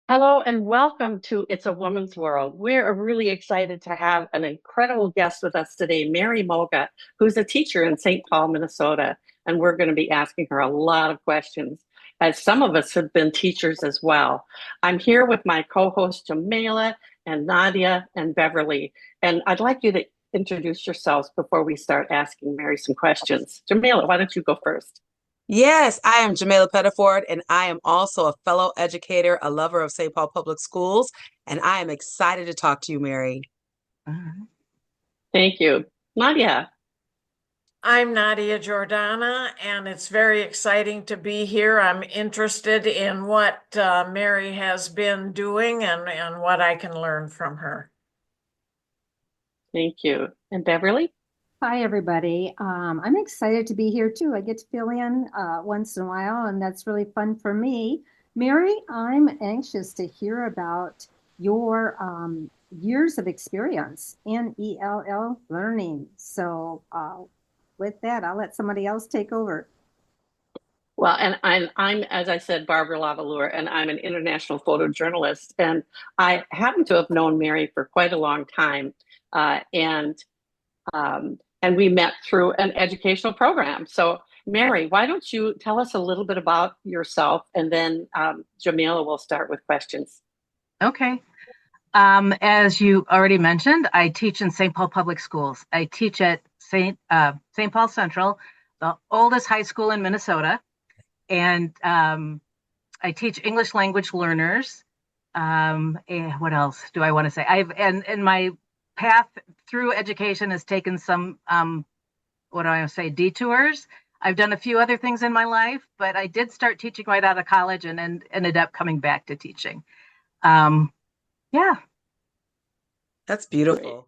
Hello and welcome to It's a Woman's World. We're really excited to have an incredible guest with us today, Mary Moga, who's a teacher in St. Paul, Minnesota. And we're going to be asking her a lot of questions, as some of us have been teachers as well. I'm here with my co-hosts, Jamila and Nadia and Beverly. And I'd like you to introduce yourselves before we start asking Mary some questions. Jamila, why don't you go first? Yes, I am Jamila Pettiford, and I am also a fellow educator, a lover of St. Paul Public Schools, and I am excited to talk to you, Mary. Thank you. Nadia. I'm Nadia Jordana, and it's very exciting to be here. I'm interested in what Mary has been doing and what I can learn from her. Thank you. And Beverly? Hi, everybody. I'm excited to be here too. I get to fill in once in a while, and that's really fun for me. Mary, I'm anxious to hear about your years of experience in ELL learning. So, with that, I'll let somebody else take over. Well, and I'm, as I said, Barbara Lavalure, and I'm an international photojournalist. And I happen to have known Mary for quite a long time. And we met through an educational program. So, Mary, why don't you tell us a little bit about yourself, and then Jamila will start with questions. Okay. As you already mentioned, I teach in St. Paul Public Schools. I teach at St. Paul Central, the oldest high school in Minnesota, and I teach English language learners. And what else do I want to say? And my path through education has taken some what do I want to say, detours. I've done a few other things in my life, but I did start teaching right out of college and ended up coming back to teaching. Yeah. That's Great. beautiful.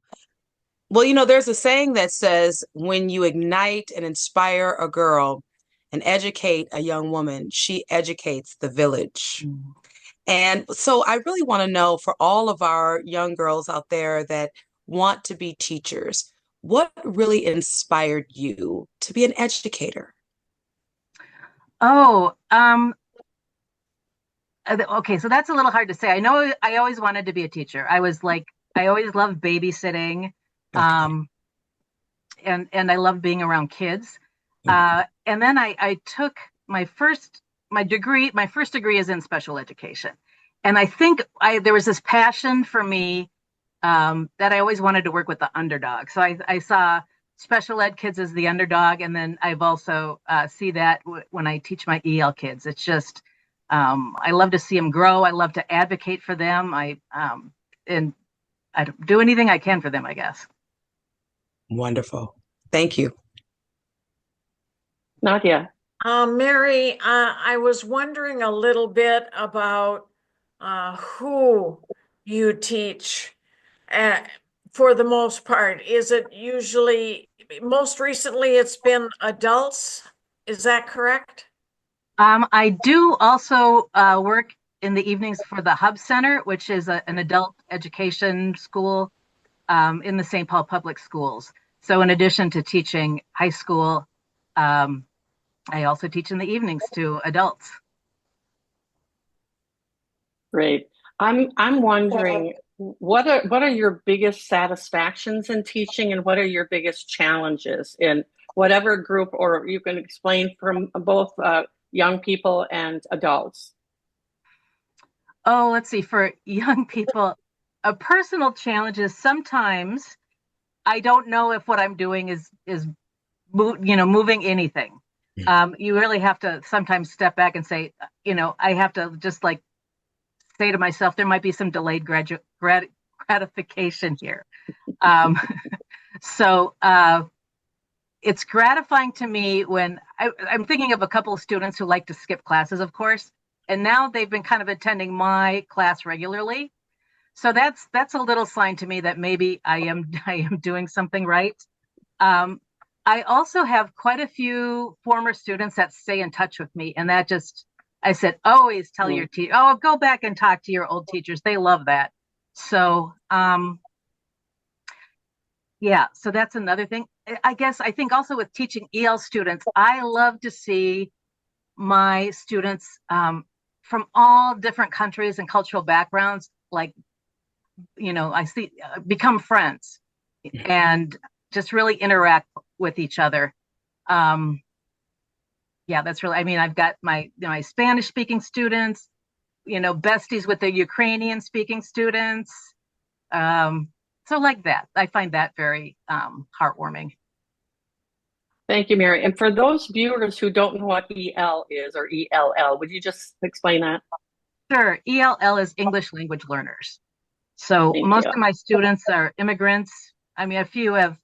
Well, there's a saying that says when you ignite and inspire a girl and educate a young woman, she educates the village. And so I really want to know, for all of our young girls out there that want to be teachers, what really inspired you to be an educator? Oh, okay. So that's a little hard to say. I know I always wanted to be a teacher. I always loved babysitting, Okay. um, and I loved being around kids. And then I took my degree. My first degree is in special education, and I think there was this passion for me that I always wanted to work with the underdog. So I saw special ed kids as the underdog, and then I've also see that when I teach my EL kids. It's just I love to see them grow. I love to advocate for them. And I do anything I can for them, I guess. Wonderful. Thank you. Nadia. Mary, I was wondering a little bit about who you teach. Uh, for the most part, is it usually, most recently, it's been adults? Is that correct? I do also work in the evenings for the Hub Center, which is an adult education school in the St. Paul Public Schools. So, in addition to teaching high school, um, I also teach in the evenings to adults. Great. I'm wondering what are your biggest satisfactions in teaching, and what are your biggest challenges in whatever group, or you can explain from both young people and adults. Oh, let's see. For young people, a personal challenge is sometimes I don't know if what I'm doing is moving anything. You really have to sometimes step back and say, I have to just like say to myself, there might be some delayed gratification here. Um, so it's gratifying to me when I'm thinking of a couple of students who like to skip classes, of course, and now they've been kind of attending my class regularly. So that's a little sign to me that maybe I am doing something right. Um, I also have quite a few former students that stay in touch with me, and that just I said always tell your teacher, oh, go back and talk to your old teachers. They love that. So yeah, so that's another thing. I guess I think also with teaching EL students, I love to see my students from all different countries and cultural backgrounds, like, I see become friends and just really interact with each other. Yeah, that's really, I mean, I've got my Spanish speaking students, besties with the Ukrainian speaking students. So like that, I find that very heartwarming. Thank you, Mary. And for those viewers who don't know what EL is or ELL, would you just explain that? Sure. ELL is English language learners. So Thank most you. of my students are immigrants. I mean, a few have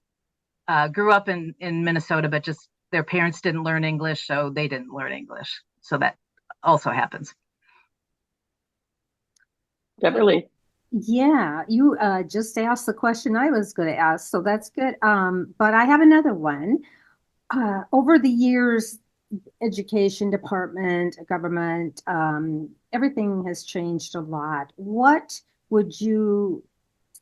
grew up in Minnesota, but just their parents didn't learn English, so they didn't learn English. So that also happens. Beverly. Yeah, you just asked the question I was going to ask, so that's good. But I have another one. Over the years, education department, government, everything has changed a lot. What would you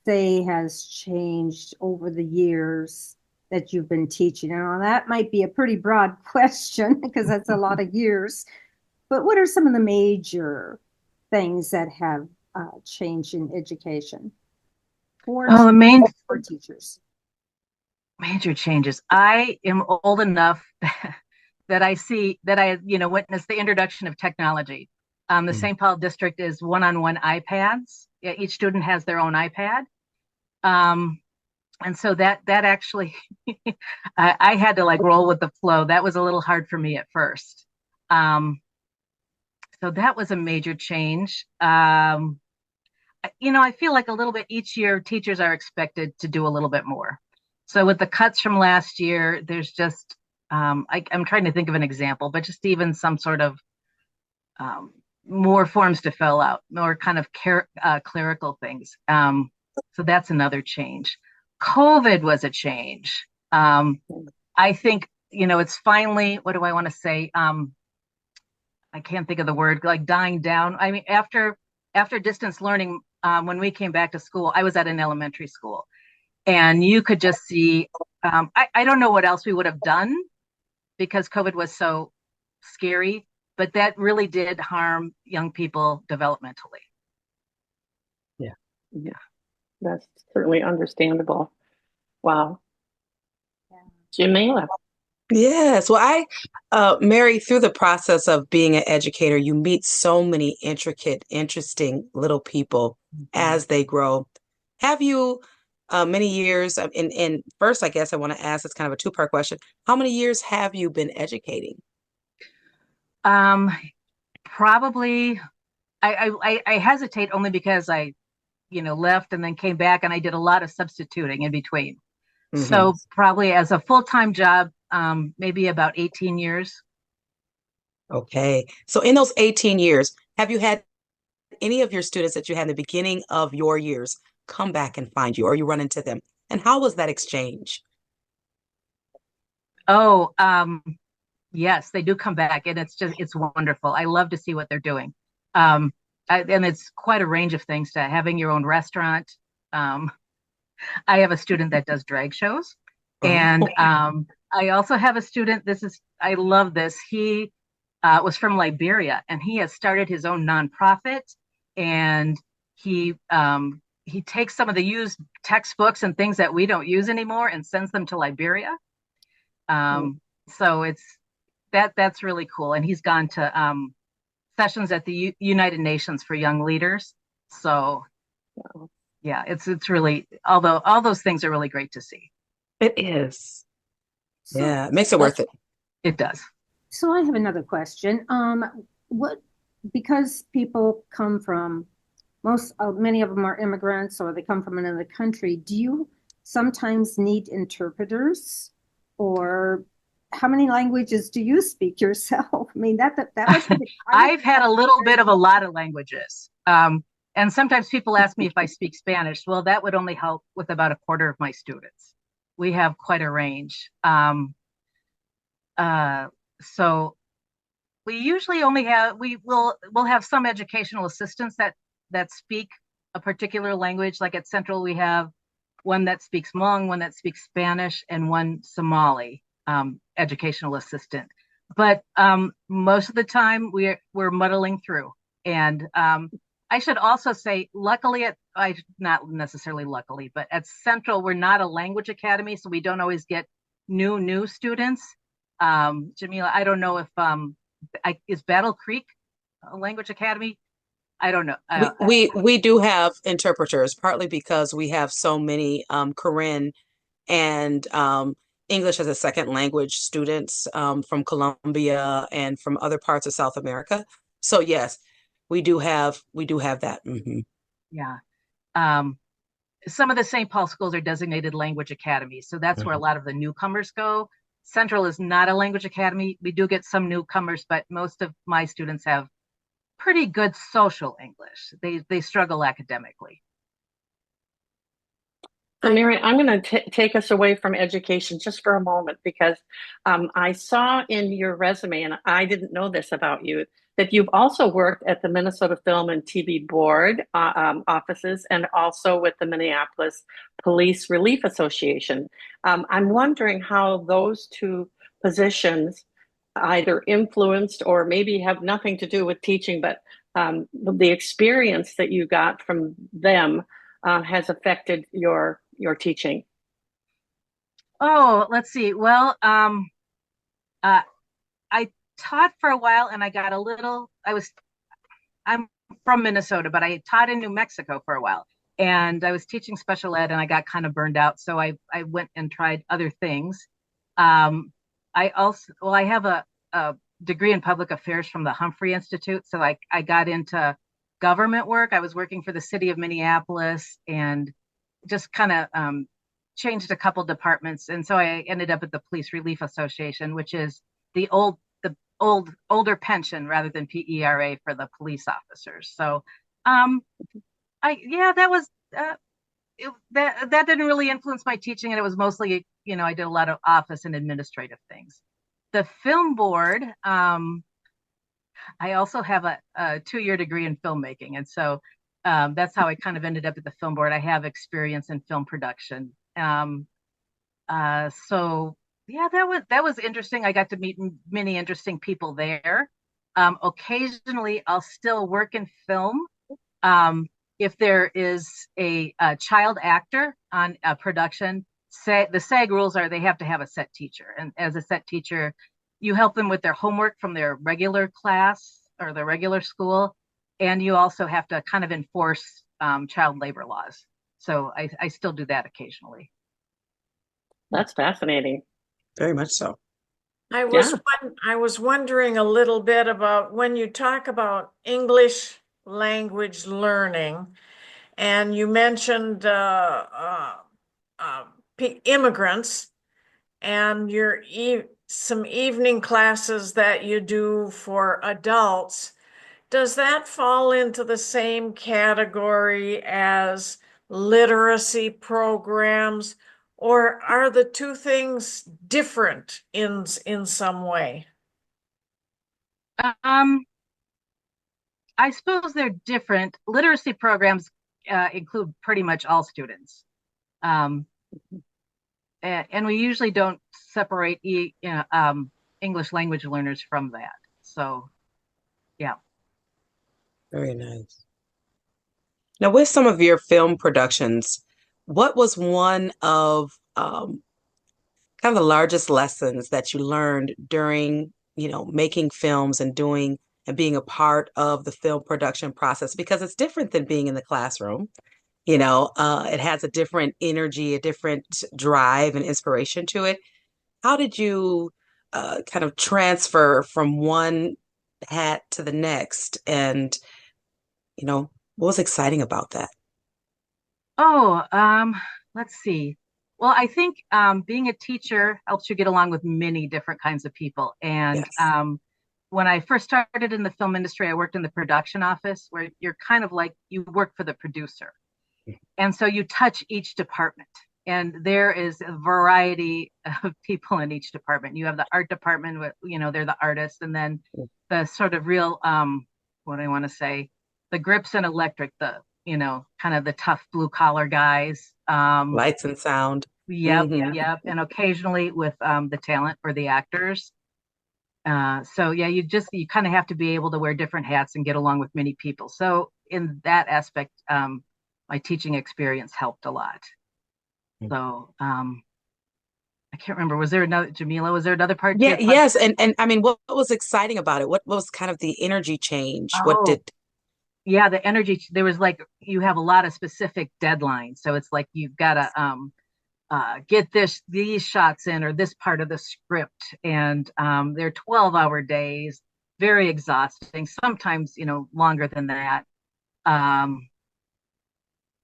say has changed over the years that you've been teaching? Now, that might be a pretty broad question because that's a lot of years. But what are some of the major things that have changed in education for Oh, the for teachers? major changes. I am old enough that I see that I, witnessed the introduction of technology. The St. Paul district is one-on-one iPads. Yeah, each student has their own iPad. And so that actually I had to like roll with the flow. That was a little hard for me at first. So that was a major change. I feel like a little bit each year teachers are expected to do a little bit more. So with the cuts from last year, there's just I'm trying to think of an example, but just even some sort of more forms to fill out, more kind of clerical things. So that's another change. COVID was a change. I think, it's finally, what do I want to say? I can't think of the word, like dying down. I mean, after distance learning, when we came back to school, I was at an elementary school, and you could just see. I don't know what else we would have done because COVID was so scary, but that really did harm young people developmentally. Yeah. Yeah. That's certainly understandable. Wow. Jamila. Yes. Well, Mary, through the process of being an educator, you meet so many intricate, interesting little people as they grow. Have you, many years, and first, I guess I want to ask, it's kind of a two-part question. How many years have you been educating? Um, Probably, I hesitate only because I, left and then came back, and I did a lot of substituting in between. Mm-hmm. So probably as a full-time job, maybe about 18 years. Okay. So in those 18 years, have you had any of your students that you had in the beginning of your years come back and find you, or you run into them? And how was that exchange? Oh, yes, they do come back, and it's wonderful. I love to see what they're doing. And it's quite a range of things to having your own restaurant. Um, I have a student that does drag shows, Oh, and I also have a student. I love this. He was from Liberia, and he has started his own nonprofit, and he takes some of the used textbooks and things that we don't use anymore and sends them to Liberia. So that's really cool. And he's gone to sessions at the United Nations for young leaders. So yeah, it's really, although all those things are really great to see. it is. So, Yeah, it makes it worth it. It does. so I have another question. What because people come from many of them are immigrants or they come from another country, do you sometimes need interpreters, or how many languages do you speak yourself? I mean, that must be I've had a little bit of a lot of languages. And sometimes people ask me if I speak Spanish. Well, that would only help with about a quarter of my students. We have quite a range. So we usually only have we'll have some educational assistants that speak a particular language. Like at Central, we have one that speaks Hmong, one that speaks Spanish, and one Somali educational assistant. But most of the time, we're muddling through. And I should also say, luckily, not necessarily luckily, but at Central, we're not a language academy, so we don't always get new students. Jamila, I don't know if is Battle Creek a language academy? I don't know. We do have interpreters, partly because we have so many Korean and English as a second language students from Colombia and from other parts of South America. So yes, we do have that. Yeah. Um, some of the St. Paul schools are designated language academies, so that's where a lot of the newcomers go. Central is not a language academy. We do get some newcomers, but most of my students have pretty good social English. They struggle academically. So, Mary, I'm going to take us away from education just for a moment because I saw in your resume, and I didn't know this about you, that you've also worked at the Minnesota Film and TV Board offices and also with the Minneapolis Police Relief Association. I'm wondering how those two positions either influenced or maybe have nothing to do with teaching, but the experience that you got from them has affected your teaching? Oh, let's see. Well, uh, I taught for a while, and I got a little. I'm from Minnesota, but I taught in New Mexico for a while, and I was teaching special ed, and I got kind of burned out, so I went and tried other things. Um, I have a degree in public affairs from the Humphrey Institute, so I got into government work. I was working for the city of Minneapolis and just kind of changed a couple departments, and so I ended up at the Police Relief Association, which is older pension rather than PERA for the police officers. So, I yeah, that was that didn't really influence my teaching, and it was mostly, I did a lot of office and administrative things. The film board, I also have a 2-year degree in filmmaking, and so that's how I kind of ended up at the film board. I have experience in film production. So yeah, that was interesting. I got to meet many interesting people there. Occasionally, I'll still work in film. If there is a child actor on a production, the SAG rules are they have to have a set teacher, and as a set teacher, you help them with their homework from their regular class or their regular school, and you also have to kind of enforce child labor laws. So I still do that occasionally. That's fascinating. Very much so. Yeah. I was wondering a little bit about when you talk about English language learning, and you mentioned immigrants and some evening classes that you do for adults. Does that fall into the same category as literacy programs, or are the two things different in some way? Um, I suppose they're different. Literacy programs include pretty much all students. Um, and we usually don't separate English language learners from that. So, yeah. Very nice. Now, with some of your film productions, what was one of kind of the largest lessons that you learned during, making films and doing and being a part of the film production process? Because it's different than being in the classroom. It has a different energy, a different drive and inspiration to it. How did you kind of transfer from one hat to the next? And, what was exciting about that? Oh, let's see. Well, I think being a teacher helps you get along with many different kinds of people. And Yes. when I first started in the film industry, I worked in the production office where you're kind of like you work for the producer. And so you touch each department. And there is a variety of people in each department. You have the art department, they're the artists, and then the sort of real, what do I want to say, the grips and electric, kind of the tough blue collar guys. Lights and sound. Yep, Hmm. yep. And occasionally with the talent or the actors. So yeah, you kind of have to be able to wear different hats and get along with many people. So in that aspect, my teaching experience helped a lot. So I can't remember. Was there another, Jamila? Was there another part to Yeah, your question? yes. And I mean, what was exciting about it? What was kind of the energy change? What Oh, did, yeah, the energy. There was like you have a lot of specific deadlines, so it's like you've got to get these shots in or this part of the script, and they're 12-hour days, very exhausting. Sometimes longer than that. Um,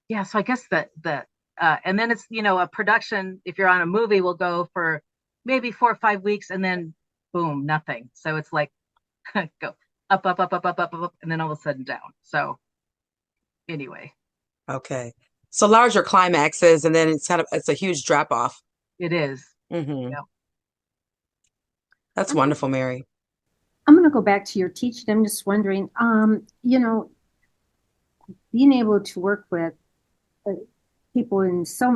yeah, so I guess that and then it's a production. If you're on a movie, will go for maybe 4 or 5 weeks, and then boom, nothing. So it's like go up, up, up, up, up, up, up, and then all of a sudden down. So anyway, okay. So larger climaxes, and then it's a huge drop off. it is. Hmm. Yeah. That's I'm gonna, wonderful, Mary. I'm going to go back to your teaching. I'm just wondering, being able to work with uh, people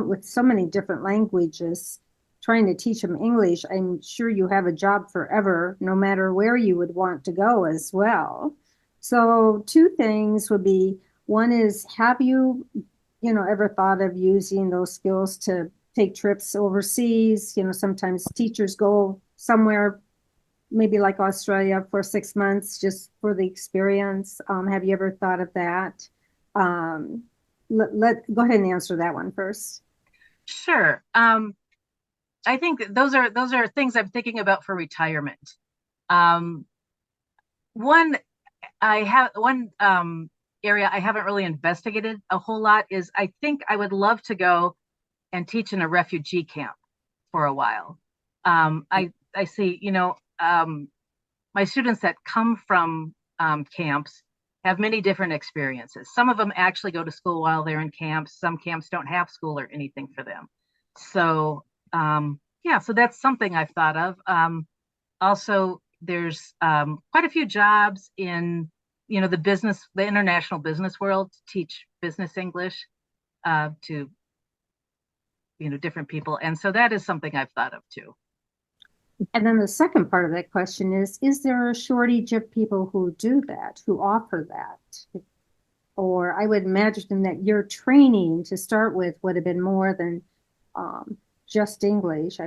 with so many different languages, trying to teach them English, I'm sure you have a job forever, no matter where you would want to go as well. So two things would be, one is, have you, ever thought of using those skills to take trips overseas? Sometimes teachers go somewhere, maybe like Australia for 6 months just for the experience. Have you ever thought of that? Um, Go ahead and answer that one first. Sure. I think those are things I'm thinking about for retirement. Um, one one area I haven't really investigated a whole lot is I think I would love to go and teach in a refugee camp for a while. I see, my students that come from camps have many different experiences. Some of them actually go to school while they're in camps. Some camps don't have school or anything for them. So yeah, so that's something I've thought of. Also, there's quite a few jobs in the international business world to teach business English to different people, and so that is something I've thought of too. And then the second part of that question is there a shortage of people who do that, who offer that? Or I would imagine that your training to start with would have been more than just English,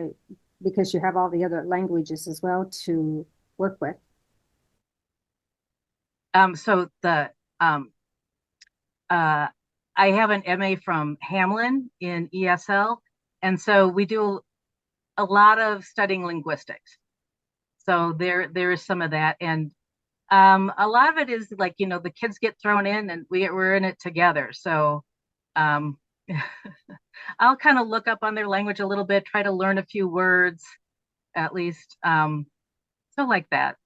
because you have all the other languages as well to work with. So the uh, I have an MA from Hamlin in ESL, and so we do a lot of studying linguistics. So there is some of that, and a lot of it is like the kids get thrown in, and we're in it together. So um, I'll kind of look up on their language a little bit, try to learn a few words at least. So like that.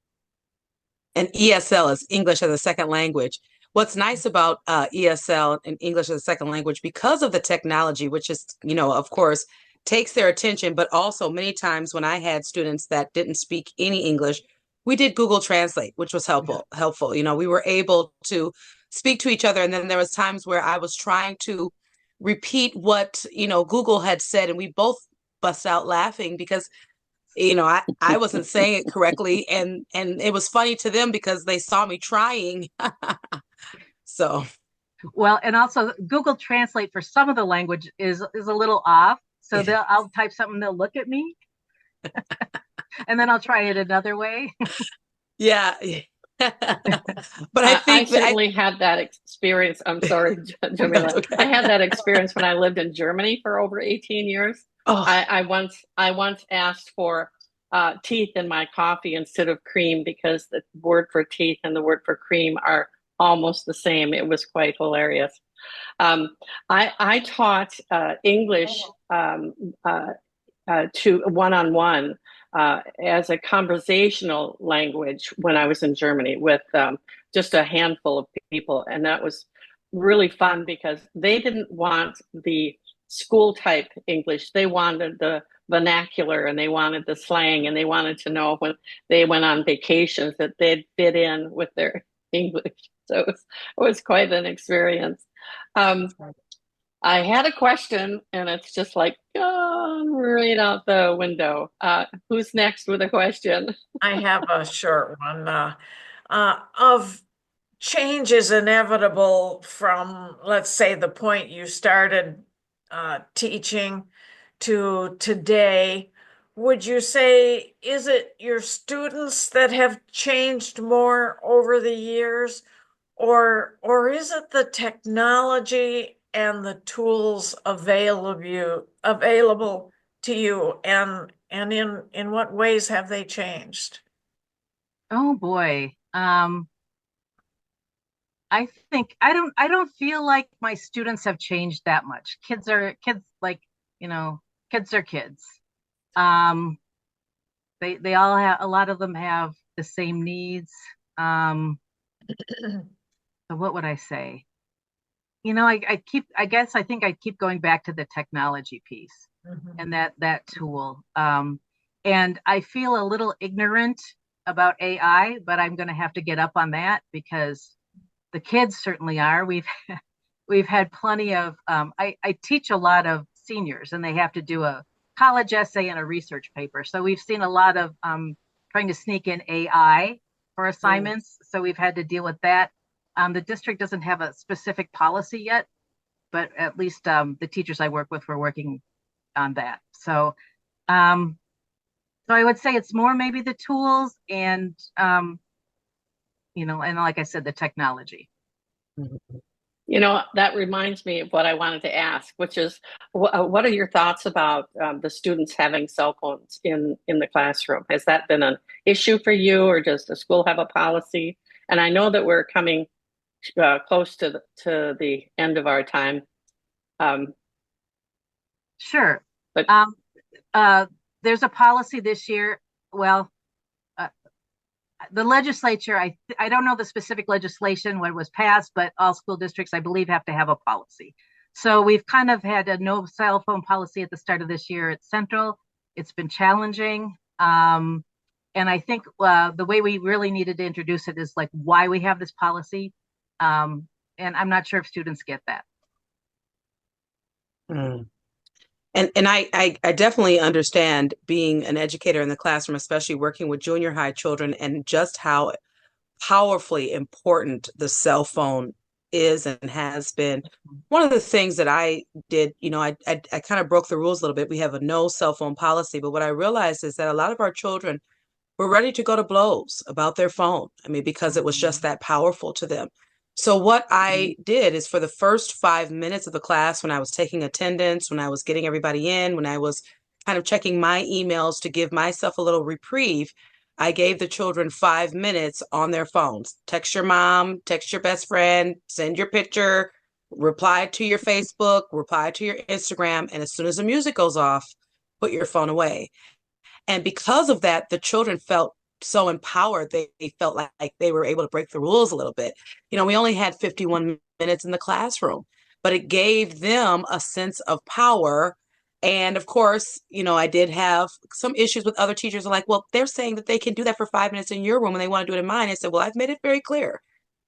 And ESL is English as a second language. What's nice about ESL and English as a second language, because of the technology, which is, of course, takes their attention, but also many times when I had students that didn't speak any English, we did Google Translate, which was helpful. We were able to speak to each other. And then there was times where I was trying to repeat what, Google had said, and we both bust out laughing because I wasn't saying it correctly, and it was funny to them because they saw me trying. So Well, and also Google Translate for some of the language is a little off. So I'll type something, they'll look at me, and then I'll try it another way. yeah. But I I think that certainly had that experience. I'm sorry, that's Jamila. I okay. had that experience when I lived in Germany for over 18 years. Oh, I once asked for teeth in my coffee instead of cream because the word for teeth and the word for cream are almost the same. It was quite hilarious. I taught English to one-on-one as a conversational language when I was in Germany with just a handful of people. And that was really fun because they didn't want the school type English. They wanted the vernacular and they wanted the slang and they wanted to know when they went on vacations that they'd fit in with their English. So it was quite an experience. Um, I had a question and it's just like gone right out the window. Who's next with a question? I have a short one. Of change is inevitable from, let's say, the point you started teaching to today. Would you say, is it your students that have changed more over the years, or is it the technology and the tools available to you, and in what ways have they changed? Oh boy. I don't feel like my students have changed that much. Kids like, you know, kids are kids. Um, they all have, a lot of them have the same needs. Um, so what would I say? I think I keep going back to the technology piece Mhm. and that tool. And I feel a little ignorant about AI, but I'm going to have to get up on that because the kids certainly are. We've had plenty of. I teach a lot of seniors, and they have to do a college essay and a research paper. So we've seen a lot of trying to sneak in AI for assignments. So we've had to deal with that. The district doesn't have a specific policy yet, but at least the teachers I work with were working on that. Um, so I would say it's more maybe the tools and and like I said, the technology. You know, that reminds me of what I wanted to ask, which is what are your thoughts about the students having cell phones in the classroom? Has that been an issue for you, or does the school have a policy? And I know that we're coming close to the end of our time, um, Sure. but Um, there's a policy this year. Well, uh, the legislature, I don't know the specific legislation when it was passed, but all school districts, I believe, have to have a policy. So we've kind of had a no cell phone policy at the start of this year at Central. It's been challenging. And I think the way we really needed to introduce it is like why we have this policy. Um, and I'm not sure if students get that. Mm. And I definitely understand being an educator in the classroom, especially working with junior high children, and just how powerfully important the cell phone is and has been. One of the things that I did, I kind of broke the rules a little bit. We have a no cell phone policy, but what I realized is that a lot of our children were ready to go to blows about their phone. I mean, because it was just that powerful to them. So what I did is for the first 5 minutes of the class, when I was taking attendance, when I was getting everybody in, when I was kind of checking my emails to give myself a little reprieve, I gave the children 5 minutes on their phones. Text your mom, text your best friend, send your picture, reply to your Facebook, reply to your Instagram, and as soon as the music goes off, put your phone away. And because of that, the children felt so empowered. They felt like they were able to break the rules a little bit. We only had 51 minutes in the classroom, but it gave them a sense of power. And of course, I did have some issues with other teachers like, well, they're saying that they can do that for 5 minutes in your room and they want to do it in mine. I said, well, I've made it very clear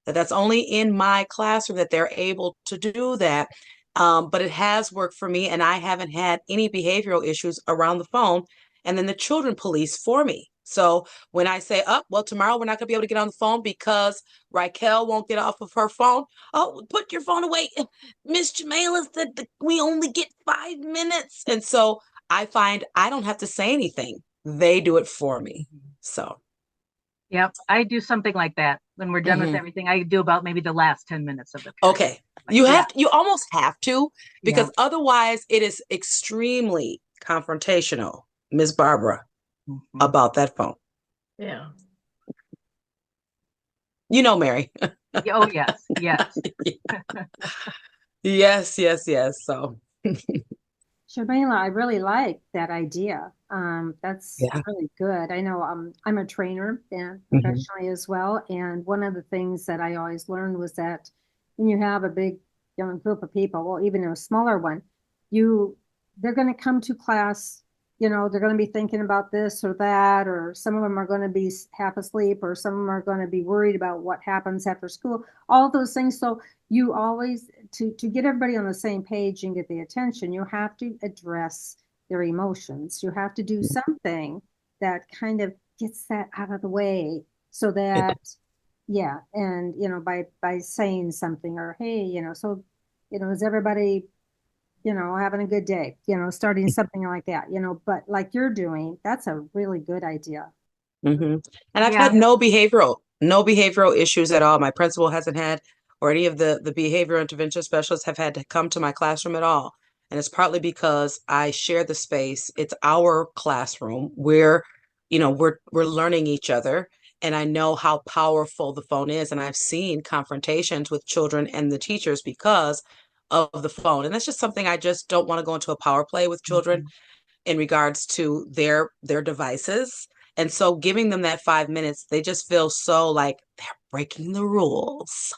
that that's only in my classroom that they're able to do that. But it has worked for me, and I haven't had any behavioral issues around the phone. And then the children police for me. So when I say, oh, well, tomorrow we're not going to be able to get on the phone because Raquel won't get off of her phone. Oh, put your phone away. Miss Jamila said that we only get 5 minutes. And so I find I don't have to say anything. They do it for me. So. Yep, I do something like that. When we're done with everything, I do about maybe the last 10 minutes of the period. Okay. Like, You almost have to, because yeah. otherwise it is extremely confrontational, Miss Barbara, Mhm. about that phone. Yeah. Mary. Oh, yes, yes. Yes. So, Shabela, I really like that idea. That's yeah. really good. I know I'm a trainer and Mhm. professionally as well. And one of the things that I always learned was that when you have a big group of people, well, even a smaller one, you they're going to come to class, they're going to be thinking about this or that, or some of them are going to be half asleep, or some of them are going to be worried about what happens after school, all those things. So you always to get everybody on the same page and get the attention, you have to address their emotions. You have to do something that kind of gets that out of the way so that, yeah, and by saying something or hey, so is everybody having a good day, starting something like that, but like you're doing, that's a really good idea. And I've Yeah. had no behavioral issues at all. My principal hasn't had, or any of the behavioral intervention specialists have had to come to my classroom at all. And it's partly because I share the space. It's our classroom where, we're learning each other. And I know how powerful the phone is. And I've seen confrontations with children and the teachers because of the phone. And that's just something I just don't want to go into a power play with children in regards to their devices. And so giving them that 5 minutes, they just feel so like they're breaking the rules.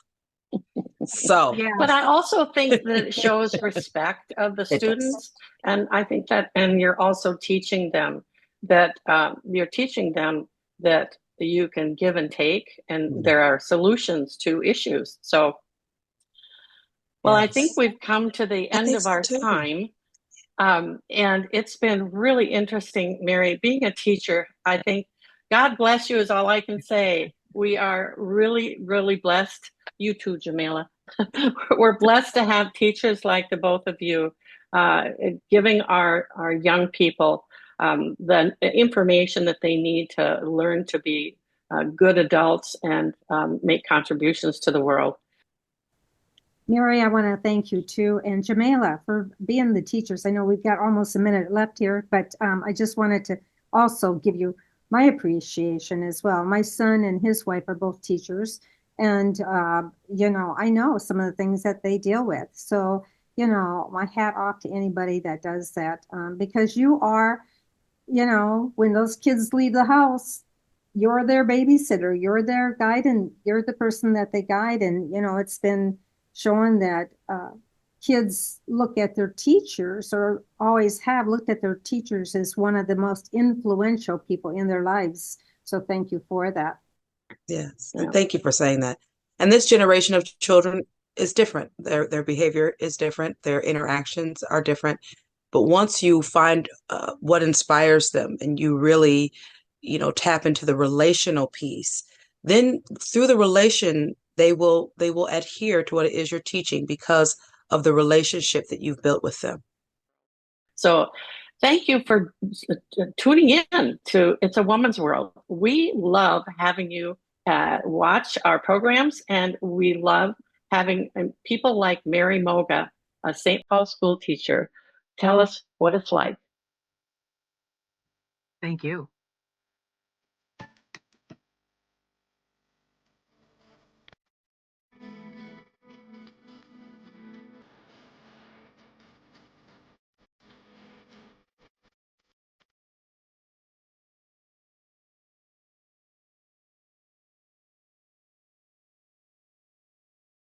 So Yeah. But I also think that it shows respect of the it does. students. And I think that, and you're also teaching them that you can give and take, and there are solutions to issues. So, well, I think Yes. we've come to the I end think of so our too. time. And it's been really interesting, Mary, being a teacher. I think God bless you is all I can say. We are really, really blessed. You too, Jamila. We're blessed to have teachers like the both of you, giving our young people the information that they need to learn to be good adults and make contributions to the world. Mary, I want to thank you too, and Jamila for being the teachers. I know we've got almost a minute left here, but I just wanted to also give you my appreciation as well. My son and his wife are both teachers, and I know some of the things that they deal with. So, my hat off to anybody that does that, because you are, when those kids leave the house, you're their babysitter, you're their guide, and you're the person that they guide. And, it's been shown that kids look at their teachers, or always have looked at their teachers, as one of the most influential people in their lives. So thank you for that. Yes. Yeah. And thank you for saying that. And this generation of children is different. Their behavior is different. Their interactions are different. But once you find what inspires them and you really, tap into the relational piece, then through the relation, they will adhere to what it is you're teaching because of the relationship that you've built with them. So thank you for tuning in to It's a Woman's World. We love having you watch our programs, and we love having people like Mary Moga, a St. Paul school teacher, tell us what it's like. Thank you.